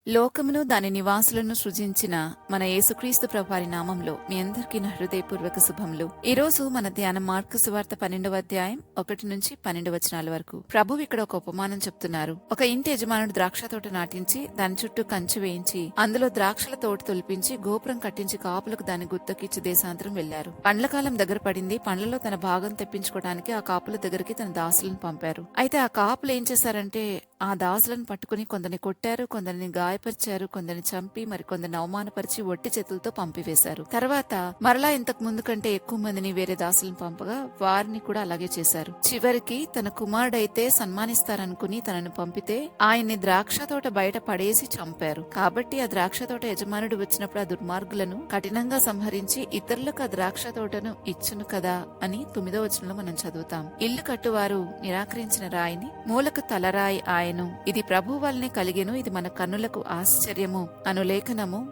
లోకమును దాని నివాసులను సృజించిన మన యేసుక్రీస్తు ప్రభువారి నామంలో మీ అందరికీ నా హృదయపూర్వక శుభములు. ఈ రోజు మన ధ్యానం మార్కు సువార్త 12వ అధ్యాయం 1 నుంచి 12 వచనాల వరకు. ప్రభువు ఇక్కడ ఒక ఉపమానం చెప్తున్నారు. ఒక ఇంటి యజమానుడు ద్రాక్ష తోట నాటించి దాని చుట్టూ కంచె వేయించి అందులో ద్రాక్షల తోట తొలిపించి గోపురం కట్టించి కాపులకు దాని గుత్తకిచ్చి దేశాంతరం వెళ్లారు. పండ్ల కాలం దగ్గర పడింది. పండ్లలో తన భాగం తెప్పించుకోవడానికి ఆ కాపుల దగ్గరికి తన దాసులను పంపారు. అయితే ఆ కాపులు ఏం చేశారంటే ఆ దాసులను పట్టుకుని కొందరిని కొట్టారు, కొందరిని గాయపరిచారు, కొందరిని చంపి మరికొందరిని అవమానపరిచి ఒట్టి చేతులతో పంపివేశారు. తర్వాత మరలా ఇంతకు ముందు కంటే ఎక్కువ మందిని వేరే దాసులను పంపగా వారిని కూడా అలాగే చేశారు. చివరికి తన కుమారుడైతే సన్మానిస్తారనుకుని తనను పంపితే ఆయన్ని ద్రాక్ష తోట బయట పడేసి చంపారు. కాబట్టి ఆ ద్రాక్ష తోట యజమానుడు వచ్చినప్పుడు ఆ దుర్మార్గులను కఠినంగా సంహరించి ఇతరులకు ఆ ద్రాక్ష తోటను ఇచ్చును కదా అని 9వ వచనంలో మనం చదువుతాం. ఇల్లు కట్టువారు నిరాకరించిన రాయిని మూలకు తలరాయి ఆయను, ఇది ప్రభు వల్లనే కలిగెను, ఇది మన కన్నులకు ఆశ్చర్యము అను లేఖనము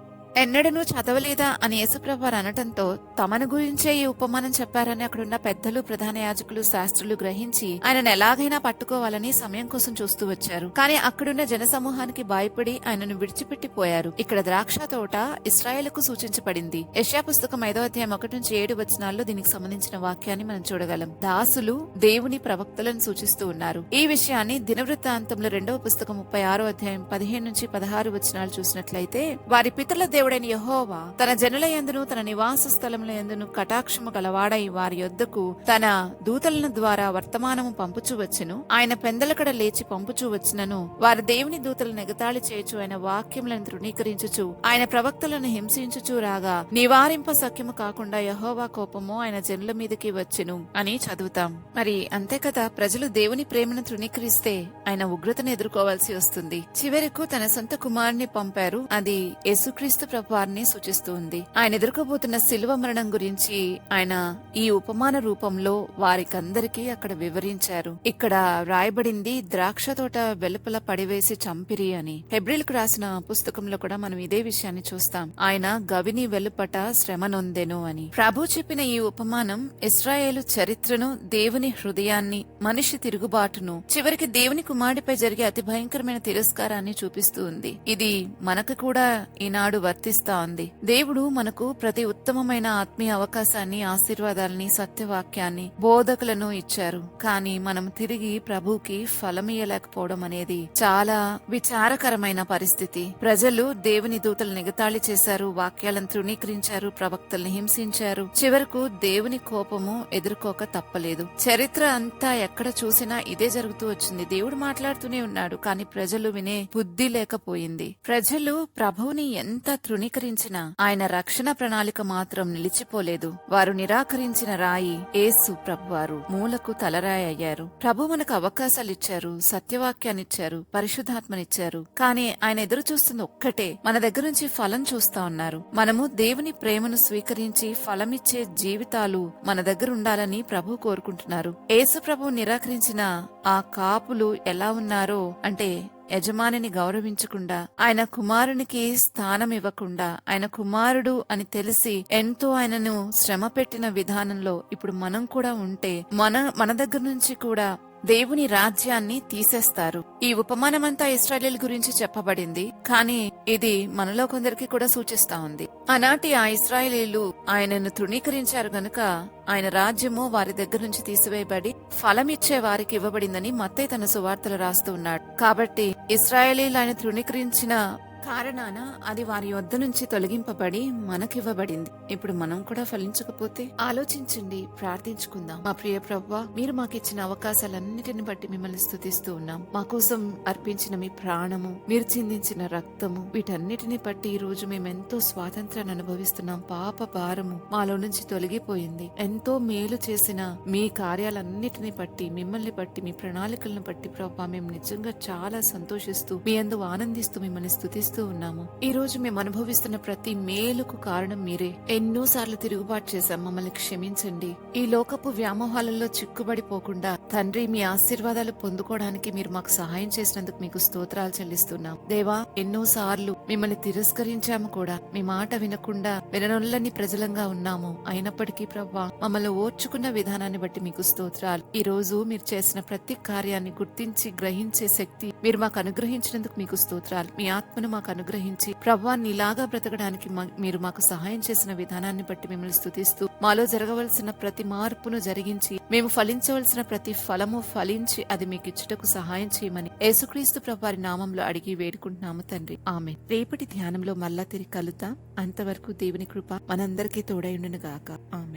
ఎన్నడనూ చదవలేదా అని యేసుప్రభువారు అనటంతో తమను గురించే ఈ ఉపమానం చెప్పారని అక్కడున్న పెద్దలు, ప్రధాన యాజకులు, శాస్త్రులు గ్రహించి ఆయనను ఎలాగైనా పట్టుకోవాలని సమయం కోసం చూస్తూ వచ్చారు. కానీ అక్కడున్న జనసమూహానికి భయపడి ఆయనను విడిచిపెట్టిపోయారు. ఇక్కడ ద్రాక్ష తోట ఇశ్రాయేలుకు సూచించబడింది. యెషయా పుస్తకం 5వ అధ్యాయం 1 నుంచి 7 వచనాల్లో దీనికి సంబంధించిన వాక్యాన్ని మనం చూడగలం. దాసులు దేవుని ప్రవక్తలను సూచిస్తూ ఉన్నారు. ఈ విషయాన్ని దినవృత్తాంతంలో 2వ పుస్తకం 36వ అధ్యాయం 15 నుంచి 16 వచనాలు చూసినట్లయితే వారి పితరుల దేవుడైన యెహోవా తన జనుల యందును తన నివాస స్థలముల యందును కటాక్షము గలవాడై వారి యొద్దకు తన దూతలను ద్వారా వర్తమానము పంపుచూ వచ్చెను. ఆయన పెందలకడ లేచి పంపుచూ వచ్చినను వారి దేవుని దూతలను ఎగతాళి చేయొచ్చు, ఆయన వాక్యములను తృణీకరించుచు ఆయన ప్రవక్తలను హింసించుచూ రాగా నివారింప సఖ్యము కాకుండా యెహోవా కోపము ఆయన జనుల మీదకి వచ్చెను అని చదువుతాం. మరి అంతే కదా, ప్రజలు దేవుని ప్రేమను తృణీకరిస్తే ఆయన ఉగ్రతను ఎదుర్కోవాల్సి వస్తుంది. చివరకు తన సొంత కుమారుని పంపారు. అది యేసుక్రీస్తు ప్రభువారిని సూచిస్తుంది. ఆయన ఎదుర్కోబోతున్న శిలువ మరణం గురించి ఆయన ఈ ఉపమాన రూపంలో వారికందరికీ అక్కడ వివరించారు. ఇక్కడ రాయబడింది ద్రాక్ష తోట వెలుపల పడివేసి చంపిరి అని. హెబ్రీలకు రాసిన పుస్తకంలో కూడా మనం ఇదే విషయాన్ని చూస్తాం. ఆయన గవిని వెలుపట శ్రమ నొందెను అని. ప్రభు చెప్పిన ఈ ఉపమానం ఇశ్రాయేలు చరిత్రను, దేవుని హృదయాన్ని, మనిషి తిరుగుబాటును, చివరికి దేవుని కుమారుడిపై జరిగే అతి భయంకరమైన తిరస్కారాన్ని చూపిస్తూ ఉంది. ఇది మనకు కూడా ఈనాడు వర్తిస్తా ఉంది. దేవుడు మనకు ప్రతి ఉత్తమమైన ఆత్మీయ అవకాశాన్ని, ఆశీర్వాదాలని, సత్యవాక్యాన్ని, బోధకులను ఇచ్చారు. కానీ మనం తిరిగి ప్రభుకి ఫలమియ్యలేకపోవడం అనేది చాలా విచారకరమైన పరిస్థితి. ప్రజలు దేవుని దూతలను ఎగతాళి చేశారు, వాక్యాలను తృణీకరించారు, ప్రవక్తల్ని హింసించారు. చివరకు దేవుని కోపము ఎదుర్కోక తప్పలేదు. చరిత్ర అంతా ఎక్కడ చూసినా ఇదే జరుగుతూ వచ్చింది. దేవుడు మాట్లాడుతూనే ఉన్నాడు, కానీ ప్రజలు వినే బుద్ధి లేకపోయింది. ప్రజలు ప్రభువుని ఎంత తృణీకరించినా ఆయన రక్షణ ప్రణాళిక మాత్రం నిలిచిపోలేదు. వారు నిరాకరించిన రాయి యేసు ప్రభువారు మూలకు తలరాయి అయ్యారు. ప్రభు మనకు అవకాశాలిచ్చారు, సత్యవాక్యాన్నిచ్చారు, పరిశుద్ధాత్మనిచ్చారు. కానీ ఆయన ఎదురు చూస్తుంది ఒక్కటే, మన దగ్గర నుంచి ఫలం చూస్తా ఉన్నారు. మనము దేవుని ప్రేమను స్వీకరించి ఫలమిచ్చే జీవితాలు మన దగ్గర ఉండాలని ప్రభు కోరుకుంటున్నారు. యేసు ప్రభు నిరాకరించిన ఆ కాపులు ఎలా ఉన్నారో అంటే యజమానిని గౌరవించకుండా, ఆయన కుమారునికి స్థానం ఇవ్వకుండా, ఆయన కుమారుడు అని తెలిసి ఎంతో ఆయనను శ్రమ పెట్టిన విధానంలో ఇప్పుడు మనం కూడా ఉంటే మన దగ్గర నుంచి కూడా దేవుని రాజ్యాన్ని తీసేస్తారు. ఈ ఉపమానమంతా ఇశ్రాయేలు గురించి చెప్పబడింది, కానీ ఇది మనలో కొందరికి కూడా సూచిస్తా ఉంది. ఆనాటి ఆ ఇశ్రాయేలీలు ఆయనను తృణీకరించారు గనుక ఆయన రాజ్యము వారి దగ్గర నుంచి తీసివేయబడి ఫలమిచ్చే వారికి ఇవ్వబడిందని మత్తయి తన సువార్తలు రాస్తూ ఉన్నాడు. కాబట్టి ఇశ్రాయేలీలు ఆయన తృణీకరించిన కారణాన అది వారి యొద్ద నుంచి తొలగింపబడి మనకివ్వబడింది. ఇప్పుడు మనం కూడా ఫలించకపోతే ఆలోచించండి, ప్రార్థించుకుందాం. మా ప్రియ ప్రభువా, మీరు మాకిచ్చిన అవకాశాలన్నిటిని బట్టి మిమ్మల్ని స్తుతిస్తూ ఉన్నాం. మా కోసం అర్పించిన మీ ప్రాణము, మీరు చిందించిన రక్తము, వీటన్నిటిని బట్టి ఈ రోజు మేము ఎంతో స్వాతంత్రాన్ని అనుభవిస్తున్నాం. పాప భారము మాలో నుంచి తొలగిపోయింది. ఎంతో మేలు చేసిన మీ కార్యాలన్నిటిని బట్టి, మిమ్మల్ని బట్టి, మీ ప్రణాళికలను బట్టి ప్రభువా మేము నిజంగా చాలా సంతోషిస్తూ మీ యందు ఆనందిస్తూ మిమ్మల్ని స్తుతిస్తూ ఉన్నాము. ఈ రోజు మేము అనుభవిస్తున్న ప్రతి మేలుకు కారణం మీరే. ఎన్నోసార్లు తిరుగుబాటు చేశాం, మమ్మల్ని క్షమించండి. ఈ లోకపు వ్యామోహాలలో చిక్కుబడిపోకుండా తండ్రి మీ ఆశీర్వాదాలు పొందుకోవడానికి మీరు మాకు సహాయం చేసినందుకు మీకు స్తోత్రాలు చెల్లిస్తున్నాం. దేవా, ఎన్నోసార్లు మిమ్మల్ని తిరస్కరించాము కూడా, మీ మాట వినకుండా విననొల్లని ప్రజలంగా ఉన్నాము. అయినప్పటికీ ప్రభువా మమ్మల్ని ఓర్చుకున్న విధానాన్ని బట్టి మీకు స్తోత్రాలు. ఈ రోజు మీరు చేసిన ప్రతి కార్యాన్ని గుర్తించి గ్రహించే శక్తి మీరు మాకు అనుగ్రహించినందుకు మీకు స్తోత్రాలు. మీ ఆత్మను మాకు అనుగ్రహించి ప్రభువా నీలాగా బ్రతకడానికి మీరు మాకు సహాయం చేసిన విధానాన్ని బట్టి మిమ్మల్ని స్తుతిస్తూ మాలో జరగవలసిన ప్రతి మార్పును జరిగించి మేము ఫలించవలసిన ప్రతి ఫలము ఫలించి అది మీకు ఇచ్చుటకు సహాయం చేయమని యేసుక్రీస్తు ప్రభువారి నామంలో అడిగి వేడుకుంటున్నాము తండ్రి. ఆమేన్. రేపటి ధ్యానంలో మళ్ళా తిరిగి కలుద్దాం. అంతవరకు దేవుని కృప మనందరికీ తోడైండును గాక. ఆమేన్.